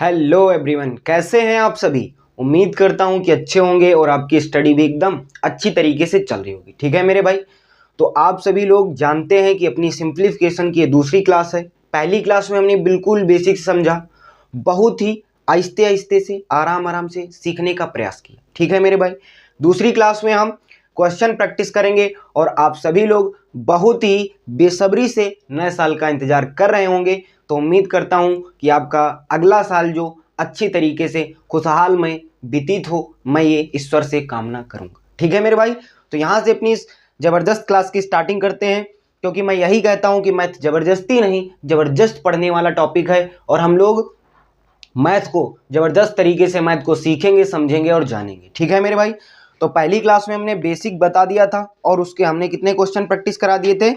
Hello everyone, कैसे हैं आप सभी। उम्मीद करता हूं कि अच्छे होंगे और आपकी स्टडी भी एकदम अच्छी तरीके से चल रही होगी। ठीक है मेरे भाई। तो आप सभी लोग जानते हैं कि अपनी सिंप्लीफिकेशन की ये दूसरी क्लास है। पहली क्लास में हमने बिल्कुल बेसिक समझा, बहुत ही आहिस्ते आहिस्ते से आराम आराम से सीखने का प्रयास किया। ठीक है मेरे भाई। दूसरी क्लास में हम क्वेश्चन प्रैक्टिस करेंगे और आप सभी लोग बहुत ही बेसब्री से नए साल का इंतजार कर रहे होंगे। तो उम्मीद करता हूं कि आपका अगला साल जो अच्छी तरीके से खुशहाल में व्यतीत हो, मैं ये ईश्वर से कामना करूंगा। ठीक है मेरे भाई। तो यहां से अपनी इस जबरदस्त क्लास की स्टार्टिंग करते हैं, क्योंकि मैं यही कहता हूं कि मैथ जबरदस्ती नहीं जबरदस्त पढ़ने वाला टॉपिक है और हम लोग मैथ को जबरदस्त तरीके से मैथ को सीखेंगे, समझेंगे और जानेंगे। ठीक है मेरे भाई। तो पहली क्लास में हमने बेसिक बता दिया था और उसके हमने कितने क्वेश्चन प्रैक्टिस करा दिए थे,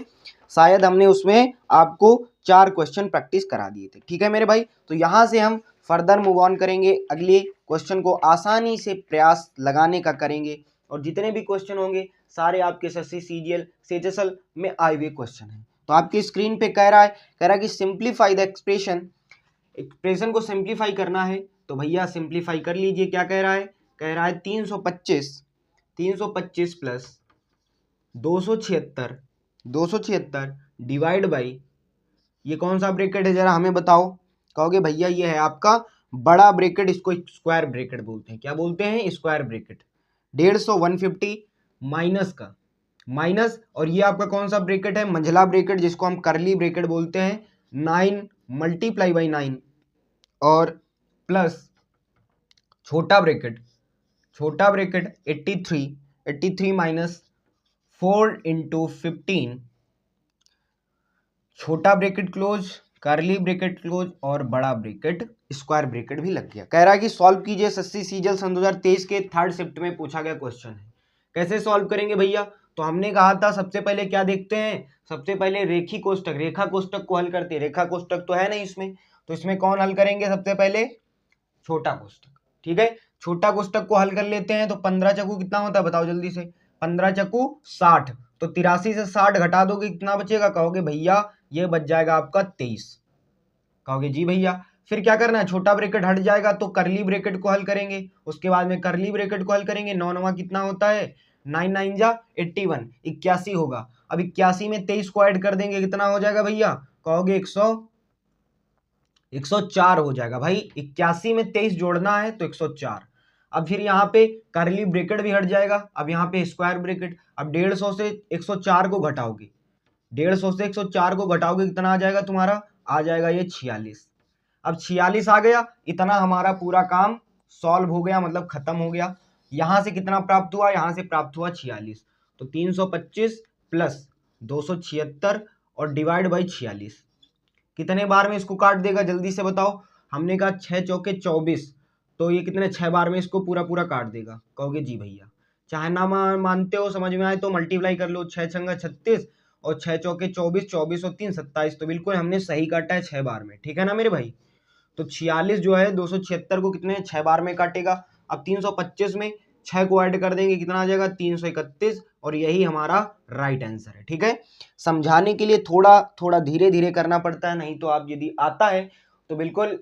शायद हमने उसमें आपको 4 क्वेश्चन प्रैक्टिस करा दिए थे। ठीक है मेरे भाई। तो यहाँ से हम फर्दर मूव ऑन करेंगे, अगले क्वेश्चन को आसानी से प्रयास लगाने का करेंगे और जितने भी क्वेश्चन होंगे सारे आपके एसएससी सीजीएल सीएचएसएल में आए हुए क्वेश्चन हैं। तो आपकी स्क्रीन पे कह रहा है कि सिंप्लीफाई द एक्सप्रेशन को सिंप्लीफाई करना है। तो भैया सिंप्लीफाई कर लीजिए। क्या कह रहा है 325 प्लस 276 डिवाइड बाई, ये कौन सा ब्रैकेट है जरा हमें बताओ। कहोगे भैया ये है आपका बड़ा ब्रैकेट, इसको स्क्वायर ब्रैकेट बोलते हैं। क्या बोलते हैं? Square bracket. 150 150 माइनस का माइनस, और ये आपका कौन सा ब्रैकेट है? मंझला ब्रैकेट, जिसको हम करली ब्रैकेट बोलते हैं। 9 मल्टीप्लाई बाई 9 और प्लस छोटा ब्रैकेट 83 माइनस 4 इंटू 15, छोटा bracket close, curly bracket close और बड़ा ब्रैकेट स्क्वायर ब्रैकेट भी लग गया। कह रहा है कि सॉल्व कीजिए एसएससी सीजीएल सन 2023 के थर्ड शिफ्ट में पूछा गया क्वेश्चन है। कैसे सॉल्व करेंगे भैया? तो हमने कहा था सबसे पहले क्या देखते हैं, सबसे पहले रेखी कोष्टक, रेखा कोष्टक को हल करते हैं। रेखा कोष्टक तो है नहीं इसमें, तो इसमें कौन हल करेंगे? सबसे पहले छोटा कोष्टक। ठीक है, छोटा कोष्टक को हल कर लेते हैं। तो 15 चक्कू कितना होता है बताओ जल्दी से। 15 चक्कू 60, तो 83 से 60 घटा दोगे कितना बचेगा? कहोगे भैया ये बच जाएगा आपका 23। कहोगे जी भैया। फिर क्या करना है? छोटा ब्रैकेट हट जाएगा तो करली ब्रैकेट को हल करेंगे। उसके बाद में करली ब्रैकेट को हल करेंगे। 9 9 कितना होता है? 9 9 जा 81, 81 होगा। अब 81 में 23 को ऐड कर देंगे, कितना हो जाएगा भैया? कहोगे 104 हो जाएगा भाई। 81 में 23 जोड़ना है तो 104। अब फिर यहाँ पे करली ब्रैकेट भी हट जाएगा। अब यहाँ पे स्क्वायर ब्रैकेट। अब 150 से 104 को घटाओगे, 150 से 104 को घटाओगे कितना आ जाएगा तुम्हारा? आ जाएगा ये 46। अब 46 आ गया, इतना हमारा पूरा काम सॉल्व हो गया, मतलब खत्म हो गया। यहां से कितना प्राप्त हुआ? यहां से प्राप्त हुआ 46। तो 325 प्लस 276 और डिवाइड बाई 46, कितने बार में इसको काट देगा जल्दी से बताओ। हमने कहा 6 चौके 24, तो ये कितने 6 बार में इसको पूरा पूरा काट देगा। कहोगे जी भैया। चाहे ना मानते हो, समझ में आए तो मल्टीप्लाई कर लो। 6 छंगा 36 और 6 चौके 24, 24 और 3 27, तो बिल्कुल हमने सही काटा है 6 बार में। ठीक है ना मेरे भाई। तो 46 जो है 276 को कितने 6 बार में काटेगा। अब 325 में 6 को ऐड कर देंगे, कितना आ जाएगा? 331, और यही हमारा राइट आंसर है। ठीक है, समझाने के लिए थोड़ा थोड़ा धीरे धीरे करना पड़ता है, नहीं तो आप यदि आता है तो बिल्कुल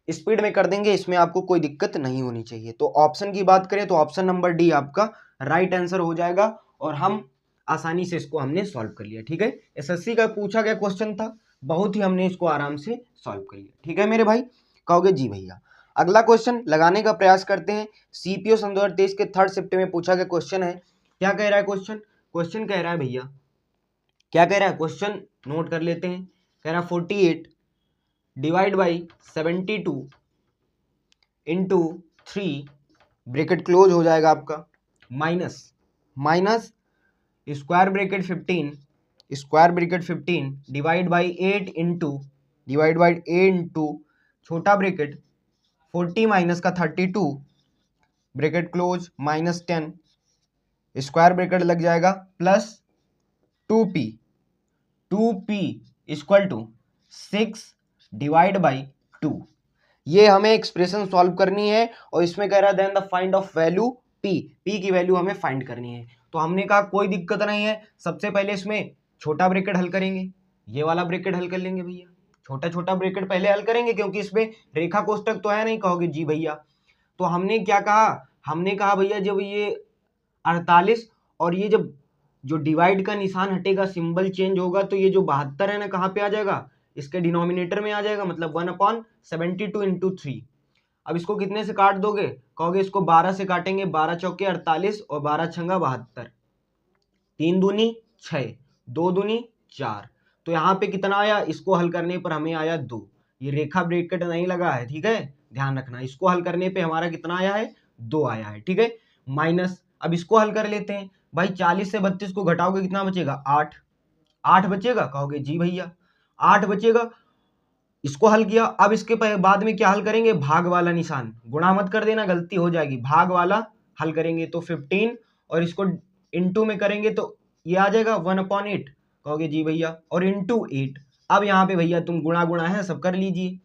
स्पीड में कर देंगे, इसमें आपको कोई दिक्कत नहीं होनी चाहिए। तो ऑप्शन की बात करें तो ऑप्शन नंबर डी आपका राइट आंसर हो जाएगा और हम आसानी से इसको हमने सॉल्व कर लिया। ठीक है, एसएससी का पूछा गया क्वेश्चन था, बहुत ही हमने इसको आराम से सॉल्व कर लिया। ठीक है मेरे भाई। कहोगे जी भैया। अगला क्वेश्चन लगाने का प्रयास करते हैं। सीपीओ सन 2023 के थर्ड शिफ्ट में पूछा गया क्वेश्चन है। क्या कह रहा है क्वेश्चन? क्वेश्चन कह रहा है भैया, क्या कह रहा है क्वेश्चन, नोट कर लेते हैं। कह रहा है 48 divide by 72 into 3, bracket close हो जाएगा आपका, minus square bracket 15 divide by 8 into छोटा ब्रैकेट 40 माइनस का 32, ब्रैकेट क्लोज, -10 स्क्वायर ब्रैकेट लग जाएगा, plus 2p equal to 6 divide by 2। ये हमें एक्सप्रेशन सॉल्व करनी है और इसमें कह रहा है then the find of value p की वैल्यू हमें फाइंड करनी है। तो हमने कहा कोई दिक्कत नहीं है, सबसे पहले इसमें छोटा ब्रैकेट हल करेंगे, ये वाला ब्रैकेट हल कर लेंगे भैया। छोटा छोटा ब्रैकेट पहले हल करेंगे क्योंकि इसमें रेखा कोष्टक तो है नहीं। कहोगे जी भैया, तो हमने क्या कहा, हमने कहा भैया जब ये 48 और ये जब जो डिवाइड का निशान हटेगा, सिंबल चेंज होगा, तो ये जो 72 है ना कहाँ पे आ जाएगा, इसके डिनोमिनेटर में आ जाएगा, मतलब 1/72 इंटू 3। अब इसको कितने से काट दोगे, कहोगे इसको 12 से काटेंगे, 12 चौके 48 और 12 छंगा 72, 3 दूनी 6, 2 दूनी 4। तो यहाँ पे कितना आया, इसको हल करने पर हमें आया 2। ये रेखा ब्रैकेट नहीं लगा है, ठीक है, ध्यान रखना। इसको हल करने पे हमारा कितना आया है, 2 आया है, ठीक है। माइनस, अब इसको हल कर लेते हैं भाई। 40 से 32 को घटाओगे कितना बचेगा, 8। 8 बचेगा, कहोगे जी भैया 8 बचेगा। इसको हल किया, अब इसके बाद में क्या हल करेंगे, भाग वाला निशान, गुणा मत कर देना, गलती हो जाएगी, भाग वाला हल करेंगे तो 15, और इसको इंटू में करेंगे तो ये आ जाएगा 1/8। कहोगे जी भैया, और इंटू 8। अब यहाँ पे भैया तुम गुणा गुणा है सब कर लीजिए,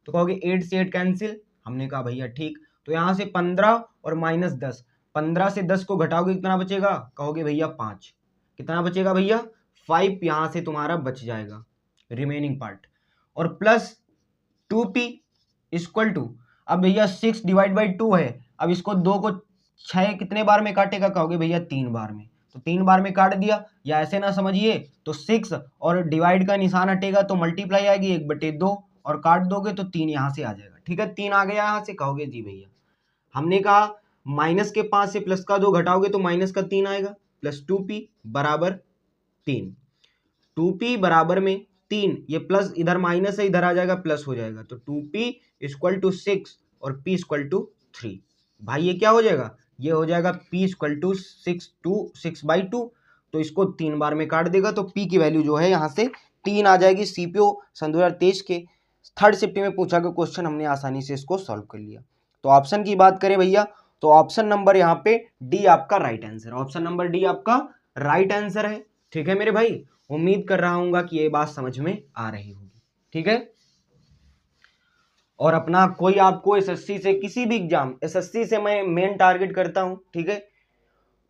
तो कहोगे 8 से 8 कैंसिल। हमने कहा भैया ठीक, तो यहाँ से 15 और माइनस 10, 15 से 10 को घटाओगे कितना बचेगा, कहोगे भैया 5। कितना बचेगा भैया, 5 यहाँ से तुम्हारा बच जाएगा रिमेनिंग पार्ट, और प्लस 2p इक्वल टू, अब भैया 6 डिवाइड बाई 2 है, अब इसको 2 को 6 कितने बार में काटेगा, कहोगे भैया 3 बार में, तो 3 बार में काट दिया। या ऐसे ना समझिए तो 6 और डिवाइड का निशान हटेगा तो मल्टीप्लाई आएगी 1/2, और काट दोगे तो 3 यहाँ से आ जाएगा, ठीक है, 3 आ गया यहाँ से। कहोगे जी भैया, हमने कहा माइनस के 5 से प्लस का 2 घटाओगे तो माइनस का 3 आएगा, प्लस 2p बराबर 3, 2p बराबर में 3, ये प्लस इधर माइनस है, इधर आ जाएगा प्लस हो जाएगा, तो 2p इक्वल टू 6 और p इक्वल टू 3। भाई ये क्या हो जाएगा, ये हो जाएगा p इक्वल टू 6/2, तो इसको 3 बार में काट देगा, तो p की वैल्यू जो है यहाँ से 3 आ जाएगी। सीपीओ सन 2023 के थर्ड शिफ्ट में पूछा गया क्वेश्चन, हमने आसानी से इसको सॉल्व कर लिया। तो ऑप्शन की बात करें भैया, तो ऑप्शन नंबर यहाँ पे डी आपका right answer, option number D आपका राइट आंसर है, ठीक है मेरे भाई। उम्मीद कर रहा हूँ कि ये बात समझ में आ रही होगी, ठीक है। और अपना कोई आपको एसएससी से किसी भी एग्जाम, एसएससी से मैं मेन टारगेट करता हूँ, ठीक है।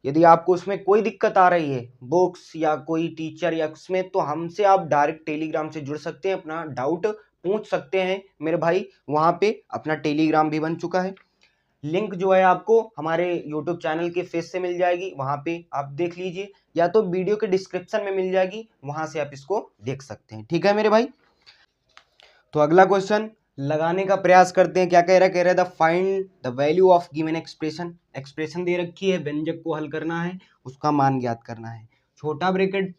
यदि आपको उसमें कोई दिक्कत आ रही है, बुक्स या कोई टीचर या उसमें, तो हमसे आप डायरेक्ट टेलीग्राम से जुड़ सकते हैं, अपना डाउट पूछ सकते हैं मेरे भाई। वहाँ पे अपना टेलीग्राम भी बन चुका है, लिंक जो है आपको हमारे यूट्यूब चैनल के फेस से मिल जाएगी, वहाँ पे आप देख लीजिए, या तो वीडियो के डिस्क्रिप्शन में मिल जाएगी, वहाँ से आप इसको देख सकते हैं, ठीक है मेरे भाई। तो अगला क्वेश्चन लगाने का प्रयास करते हैं। क्या कह रहा है, कह रहा है the find the value of given expression. Expression दे रखी है, व्यंजक को हल करना है, उसका मान ज्ञात करना है। छोटा bracket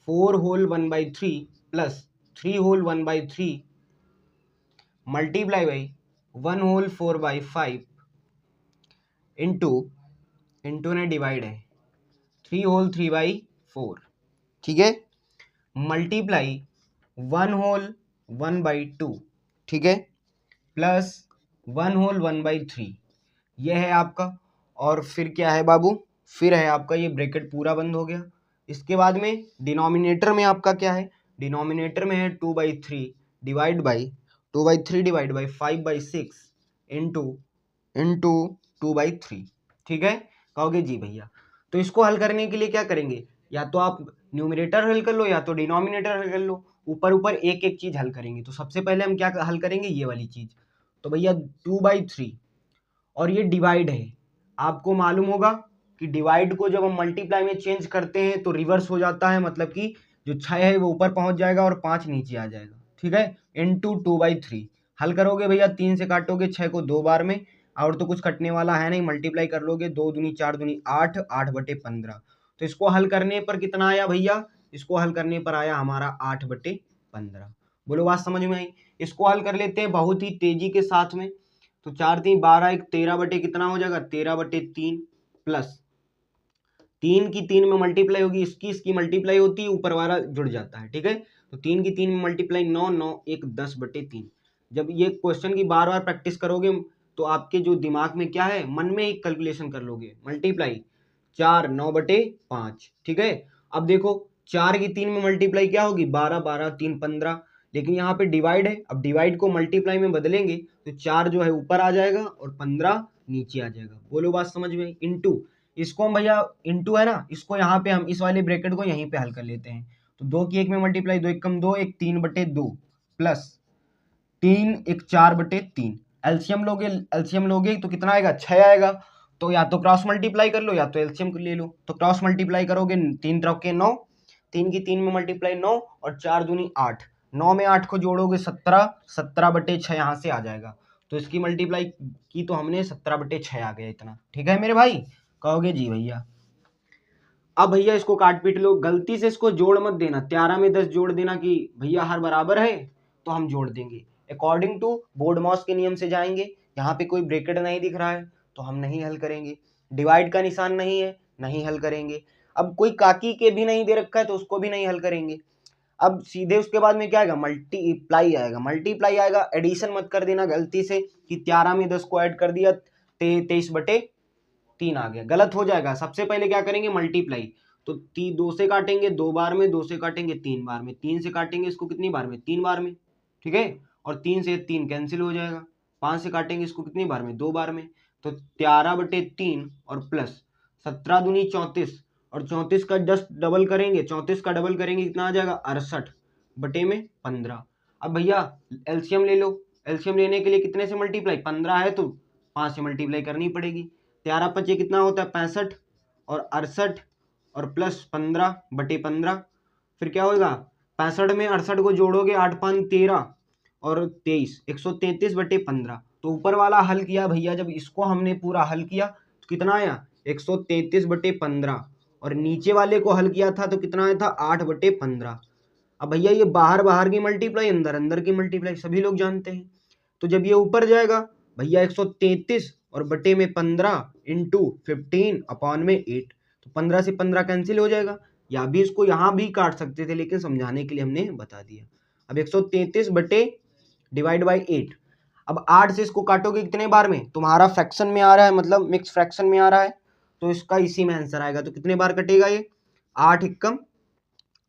4 whole 1/3 plus 3 whole 1/3 multiply by 1 whole 4/5 into ने डिवाइड है 3 होल 3/4, ठीक है, मल्टीप्लाई 1 होल 1/2, ठीक है, प्लस 1 होल 1/3, यह है आपका। और फिर क्या है बाबू, फिर है आपका ये ब्रैकेट पूरा बंद हो गया। इसके बाद में डिनोमिनेटर में आपका क्या है, डिनोमिनेटर में है 2/3 डिवाइड बाई 5/6 इंटू 2/3, ठीक है। कहोगे जी भैया, तो इसको हल करने के लिए क्या करेंगे, या तो आप न्यूमरेटर हल कर लो या तो डिनोमिनेटर हल कर लो, ऊपर ऊपर एक एक चीज हल करेंगे। तो सबसे पहले हम क्या हल करेंगे, ये वाली चीज। तो भैया 2/3 और ये डिवाइड है, आपको मालूम होगा कि डिवाइड को जब हम मल्टीप्लाई में चेंज करते हैं तो रिवर्स हो जाता है, मतलब कि जो 6 है वो ऊपर पहुंच जाएगा और 5 नीचे आ जाएगा, ठीक है, इंटू 2/3। हल करोगे भैया, 3 से काटोगे 6 को 2 बार में, और तो कुछ कटने वाला है नहीं, मल्टीप्लाई कर लोगे, 2 दूनी 4 दूनी 8, 8/15। तो इसको हल करने पर कितना आया भैया, इसको हल करने पर आया हमारा 8/15। बोलो बात समझ में आई। इसको हल कर लेते हैं बहुत ही तेजी के साथ में। तो 4 3 12, 1 13 बटे कितना हो जाएगा, 13/3 प्लस 3 की 3 में मल्टीप्लाई होगी, इसकी मल्टीप्लाई होती है, ऊपर वाला जुड़ जाता है, ठीक है। तो 3 की 3 में मल्टीप्लाई 9 9 1 10/3। जब ये क्वेश्चन की बार बार प्रैक्टिस करोगे तो आपके जो दिमाग में क्या है, मन में एक कैलकुलेशन कर लोगे, मल्टीप्लाई 4 9/5, ठीक है। अब देखो 4 की 3 में मल्टीप्लाई क्या होगी, 12 12 3 15, लेकिन यहाँ पे डिवाइड है, अब डिवाइड को मल्टीप्लाई में बदलेंगे तो 4 जो है ऊपर आ जाएगा और 15 नीचे आ जाएगा। बोलो बात समझ में। इंटू, इसको हम भैया इंटू है ना, इसको यहाँ पे हम इस वाले ब्रैकेट को यहीं पे हल कर लेते हैं। तो 2 की 1 में मल्टीप्लाई, 2 1 कम 2, 1 3/2 प्लस 3 × 4/3। एलसीएम लोगे तो कितना आएगा, 6 आएगा। तो या तो क्रॉस मल्टीप्लाई कर लो या तो एलसीएम ले लो। तो क्रॉस मल्टीप्लाई करोगे 3 × 9, 3 की 3 में मल्टीप्लाई 9 और 4 दूनी 8, 9 में 8 को जोड़ोगे 17, 17/6 यहाँ से आ जाएगा। तो इसकी मल्टीप्लाई की तो हमने 17/6 आ गया इतना। ठीक है मेरे भाई, कहोगे जी भैया। अब भैया इसको काट पीट लो, गलती से इसको जोड़ मत देना, 13 में 10 जोड़ देना कि भैया हर बराबर है तो हम जोड़ देंगे। अकॉर्डिंग टू बोर्डमॉस के नियम से जाएंगे। यहाँ पे कोई ब्रैकेट नहीं दिख रहा है तो हम नहीं हल करेंगे। डिवाइड का निशान नहीं है, नहीं हल करेंगे। अब कोई काकी के भी नहीं दे रखा है तो उसको भी नहीं हल करेंगे। अब सीधे उसके बाद में क्या आएगा, मल्टीप्लाई आएगा। मल्टीप्लाई आएगा, एडिशन मत कर देना गलती से कि 13 में 10 को ऐड कर दिया 23/3 आ गया, गलत हो जाएगा। सबसे पहले क्या करेंगे, मल्टीप्लाई। तो 2 से काटेंगे 2 बार में, 2 से काटेंगे 3 बार में, 3 से काटेंगे इसको कितनी बार में, 3 बार में। ठीक है, और 3 से 3 कैंसिल हो जाएगा। 5 से काटेंगे इसको कितनी बार में, 2 बार में। तो 13/3 और प्लस 17 दूनी 34, और 34 का जस्ट डबल करेंगे, 34 का डबल करेंगे कितना आ जाएगा, 68/15। अब भैया एलसीएम ले लो। एलसीएम लेने के लिए कितने से मल्टीप्लाई, 15 है तो 5 से मल्टीप्लाई करनी पड़ेगी। 13×5 कितना होता है, 65, और 68 और प्लस 15/15। फिर क्या होगा, 65 में 68 को जोड़ोगे 8 5 13 और 23, 133/15। तो ऊपर वाला हल किया भैया, जब इसको हमने पूरा हल किया तो कितना आया, 133/15। और नीचे वाले को हल किया था तो कितना आया था, 8/15। अब भैया ये बाहर बाहर की मल्टीप्लाई, अंदर अंदर की मल्टीप्लाई सभी लोग जानते हैं। तो जब ये ऊपर जाएगा भैया 133 और बटे में 15 इंटू 15/8, तो 15 से 15 कैंसिल हो जाएगा। या भी इसको यहाँ भी काट सकते थे लेकिन समझाने के लिए हमने बता दिया। अब 133/8। अब 8 से इसको काटोगे कितने बार में, तुम्हारा फ्रैक्शन में आ रहा है, मतलब मिक्स फ्रैक्शन में आ रहा है, तो इसका इसी में आंसर आएगा। तो कितने बार कटेगा ये, 8 ×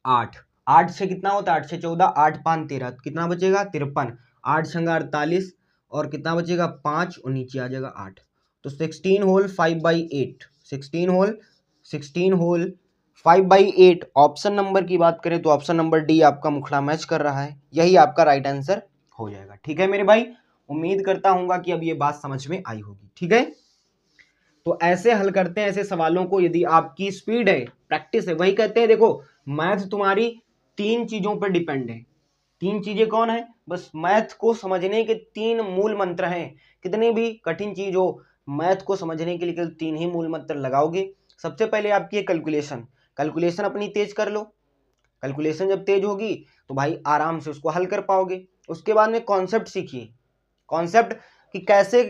8। 8 से कितना होता है, 8 से 14, 8 5 13, कितना बचेगा 53, 8 × 48 और कितना बचेगा 5 और नीचे आ जाएगा 8। तो 16 होल 5/8, 16 होल 5/8। ऑप्शन नंबर की बात करें तो ऑप्शन नंबर डी आपका मुखड़ा मैच कर रहा है, यही आपका राइट आंसर हो जाएगा। ठीक है मेरे भाई, उम्मीद करता हूँ कि अब ये बात समझ में आई होगी। ठीक है, तो ऐसे हल करते हैं ऐसे सवालों को, यदि आपकी स्पीड है, प्रैक्टिस है। वही कहते हैं, देखो मैथ तुम्हारी 3 चीजों पर डिपेंड है। 3 चीजें कौन है, बस मैथ को समझने के 3 मूल मंत्र हैं। कितनी भी कठिन चीज हो, मैथ को समझने के लिए केवल 3 ही मूल मंत्र लगाओगे। सबसे पहले आपकी है कैलकुलेशन। कैलकुलेशन अपनी तेज कर लो। कैलकुलेशन जब तेज होगी तो भाई आराम से उसको हल कर पाओगे। उसके बाद में कॉन्सेप्ट सीखिए, कॉन्सेप्ट कि कैसे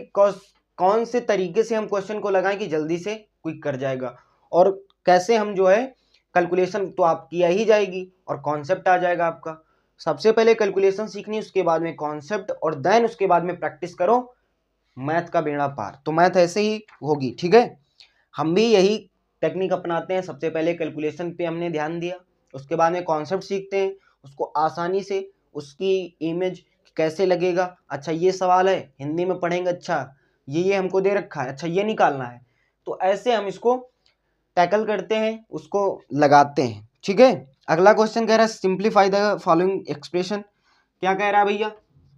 कौन से तरीके से हम क्वेश्चन को लगाएं कि जल्दी से क्विक कर जाएगा, और कैसे हम जो है कैलकुलेशन तो आपकी आ ही जाएगी और कॉन्सेप्ट आ जाएगा आपका। सबसे पहले कैलकुलेशन सीखनी, उसके बाद में कॉन्सेप्ट, और देन उसके बाद में प्रैक्टिस करो, मैथ का बेड़ा पार। तो मैथ ऐसे ही होगी। ठीक है, हम भी यही टेक्निक अपनाते हैं। सबसे पहले कैलकुलेशन पे हमने ध्यान दिया, उसके बाद में कॉन्सेप्ट सीखते हैं, उसको आसानी से उसकी इमेज कैसे लगेगा, अच्छा ये सवाल है हिंदी में पढ़ेंगे, अच्छा ये हमको दे रखा है, अच्छा ये निकालना है, तो ऐसे हम इसको टैकल करते हैं, उसको लगाते हैं। ठीक है, अगला क्वेश्चन कह रहा है सिंप्लीफाई द फॉलोइंग एक्सप्रेशन। क्या कह रहा है भैया,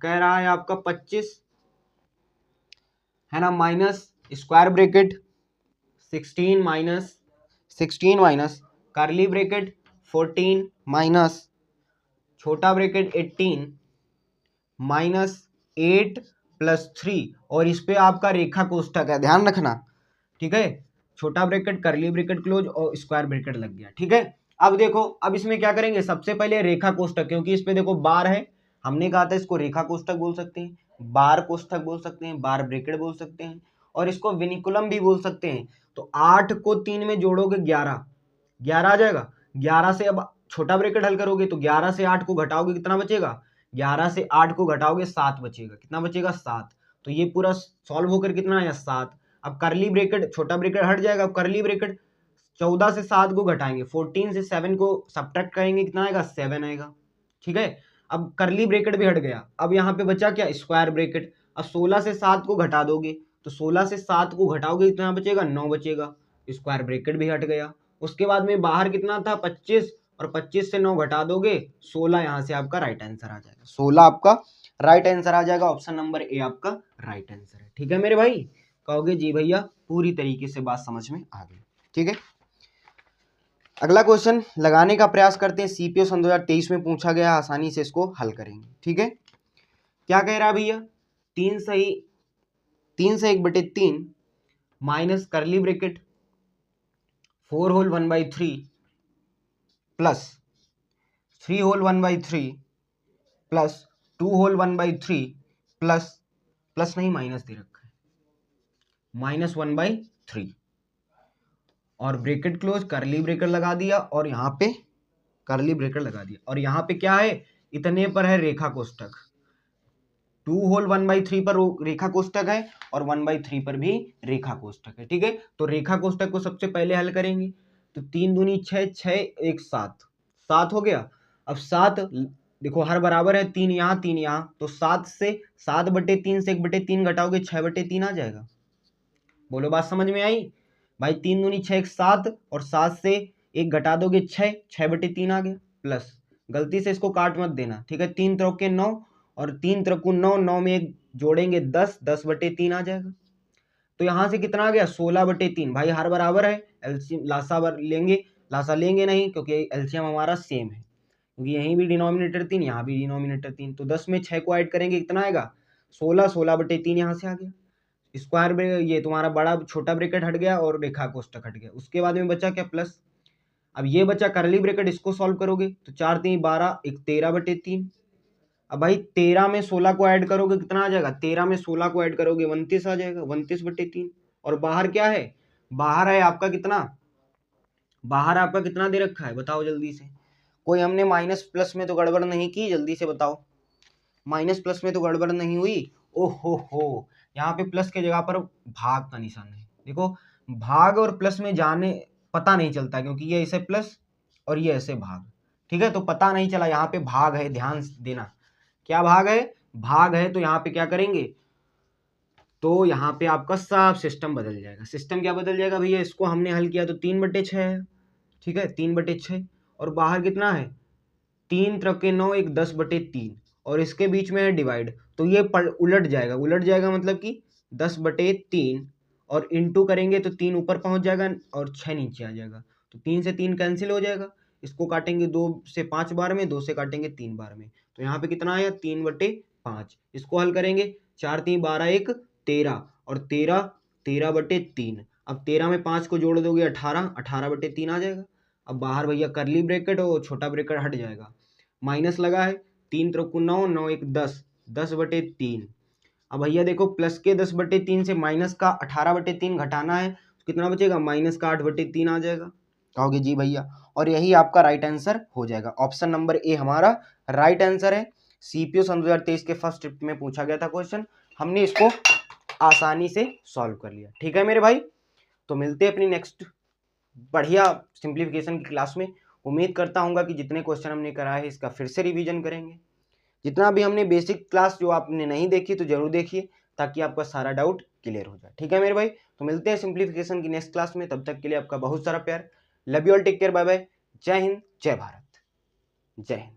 कह रहा है आपका 25 है ना, minus square bracket 16 minus curly bracket 14 minus छोटा ब्रैकेट 18 माइनस 8 + 3, और इस पे आपका रेखा कोष्ठक है, ध्यान रखना। ठीक है, छोटा ब्रैकेट कर्ली ब्रैकेट क्लोज और स्क्वायर ब्रैकेट लग गया। ठीक है, अब देखो, अब इसमें क्या करेंगे, सबसे पहले रेखा कोष्ठक, क्योंकि इस पे देखो बार है, हमने कहा था इसको रेखा कोष्ठक बोल सकते हैं, बार कोष्ठक बोल सकते हैं, बार ब्रैकेट बोल सकते हैं, और इसको विनिकुलम भी बोल सकते हैं। तो 8 को 3 में जोड़ोगे 11 आ जाएगा। 11 से अब छोटा ब्रैकेट हल करोगे तो 11 से 8 को घटाओगे कितना बचेगा, 11 से 8 को घटाओगे 7 बचेगा, कितना बचेगा 7। तो ये पूरा सॉल्व होकर कितना आया 7। अब करली ब्रैकेट, छोटा ब्रैकेट हट जाएगा, अब करली ब्रैकेट 14 से 7 को घटाएंगे, 14 से 7 को सब्ट्रैक्ट करेंगे, कितना आएगा 7 आएगा। ठीक है, अब करली ब्रैकेट भी हट गया, अब यहाँ पे बचा क्या, स्क्वायर ब्रैकेट। अब 16 से 7 को घटा दोगे तो 16 से 7 को घटाओगे कितना बचेगा, 9 बचेगा, स्क्वायर ब्रैकेट भी हट गया। उसके बाद में बाहर कितना था 25 और 25 से 9 घटा दोगे 16, यहाँ से आपका राइट आंसर आ जाएगा। 16 आपका राइट आंसर आ जाएगा। ऑप्शन नंबर ए आपका राइट आंसर है। ठीक है मेरे भाई, कहोगे जी भैया पूरी तरीके से बात समझ में आ गई। ठीक है, अगला क्वेश्चन लगाने का प्रयास करते हैं। सीपीओ सन 2023 में पूछा गया, आसानी से इसको हल करेंगे। ठीक है, क्या कह रहा है भैया, 3 से 1/3 माइनस करली bracket 4 whole 1/3 plus 3 whole 1/3 plus 2 whole 1/3 plus नहीं माइनस दे रखा है, -1/3 और ब्रेकेट क्लोज, करली ब्रेकेट लगा दिया और यहाँ पे करली ब्रेकेट लगा दिया और यहाँ पे क्या है, इतने पर है रेखा कोष्टक। 2 होल 1/3 पर रेखा कोष्टक है और 1/3 पर भी रेखा कोष्टक है। ठीक है, तो रेखा कोष्टक को सबसे पहले हल करेंगे। तो 3 दूनी 6, 6 1 7, 7 हो गया। अब 7 देखो हर बराबर है, 3 यहाँ 3 यहाँ, तो 7 से 7/3 से 1/3 घटाओगे 6/3 आ जाएगा। बोलो बात समझ में आई भाई। 3 दूनी 6 1 7 और 7 से 1 घटा दोगे 6, 6/3 आ गया। प्लस गलती से इसको काट मत देना। ठीक है, 3 त्रिके 9 और 3 त्रिकु 9, 9 में 1 जोड़ेंगे 10, 10/3 आ जाएगा। तो यहाँ से कितना आ गया, 16/3। भाई हर बराबर है, एलसीएम लासा लेंगे, लासा लेंगे नहीं क्योंकि एलसीएम हमारा सेम है, क्योंकि यहीं भी डिनोमिनेटर 3, यहाँ भी डिनोमिनेटर 3। तो 10 में 6 को ऐड करेंगे कितना आएगा, 16, 16/3 यहाँ से आ गया। स्क्वायर ब्रेकेट, ये तुम्हारा बड़ा छोटा ब्रेकेट हट गया और रेखा कोष्टक हट गया। उसके बाद में बचा क्या, प्लस। अब ये बचा करली ब्रेकेट, इसको सॉल्व करोगे तो 4 3 12, 1 13/3। अब भाई 13 में 16 को ऐड करोगे कितना आ जाएगा, 13 में 16 को ऐड करोगे 29 आ जाएगा, 29/3। और बाहर क्या है, बाहर है आपका कितना, बाहर आपका कितना दे रखा है बताओ जल्दी से। कोई हमने माइनस प्लस में तो गड़बड़ नहीं की, जल्दी से बताओ, माइनस प्लस में तो गड़बड़ नहीं हुई। ओहो, यहाँ पे प्लस के जगह पर भाग का निशान है। देखो भाग और प्लस में जाने पता नहीं चलता, क्योंकि ये ऐसे प्लस और ये ऐसे भाग। ठीक है, तो पता नहीं चला, यहाँ पे भाग है, ध्यान देना। क्या भाग है, भाग है। तो यहाँ पे क्या करेंगे, तो यहाँ पे आपका सब सिस्टम बदल जाएगा। सिस्टम क्या बदल जाएगा भैया, इसको हमने हल किया तो 3/6 है। ठीक है, 3/6 और बाहर कितना है, 3 त्रिके 9, 1 10/3 और इसके बीच में है डिवाइड, तो ये उलट जाएगा। उलट जाएगा मतलब कि 10/3 और इंटू करेंगे तो 3 ऊपर पहुंच जाएगा और 6 नीचे आ जाएगा। तो 3 से 3 कैंसिल हो जाएगा। इसको काटेंगे 2 से 5 बार में, 2 से काटेंगे 3 बार में, तो यहाँ पे कितना आया 3/5। इसको हल करेंगे 4 3 12 1 13 और 13 13/3। अब 13 में 5 को जोड़ दोगे 18, 18/3 आ जाएगा। अब बाहर भैया करली ब्रैकेट और छोटा ब्रैकेट हट जाएगा, माइनस लगा है, 3 त्रिकु 9, 9 1 10, 10/3। अब भैया देखो प्लस के 10/3 से माइनस का 18/3 घटाना है, तो कितना बचेगा, माइनस का 8/3 आ जाएगा। कहोगे जी भैया, और यही आपका राइट आंसर हो जाएगा। ऑप्शन नंबर ए हमारा राइट आंसर है। सीपीओ सन 2023 के फर्स्ट ट्रिप में पूछा गया था क्वेश्चन, हमने इसको आसानी से सॉल्व कर लिया। ठीक है मेरे भाई, तो मिलते हैं अपनी नेक्स्ट बढ़िया सिंप्लीफिकेशन की क्लास में। उम्मीद करता हूँ कि जितने क्वेश्चन हमने कराए हैं इसका फिर से रिवीजन करेंगे। जितना भी हमने बेसिक क्लास जो आपने नहीं देखी तो जरूर देखिए, ताकि आपका सारा डाउट क्लियर हो जाए। ठीक है मेरे भाई, तो मिलते हैं सिंप्लीफिकेशन की नेक्स्ट क्लास में। तब तक के लिए आपका बहुत सारा प्यार। Love you all, take care, bye bye. जय हिंद, जय भारत, जय हिंद।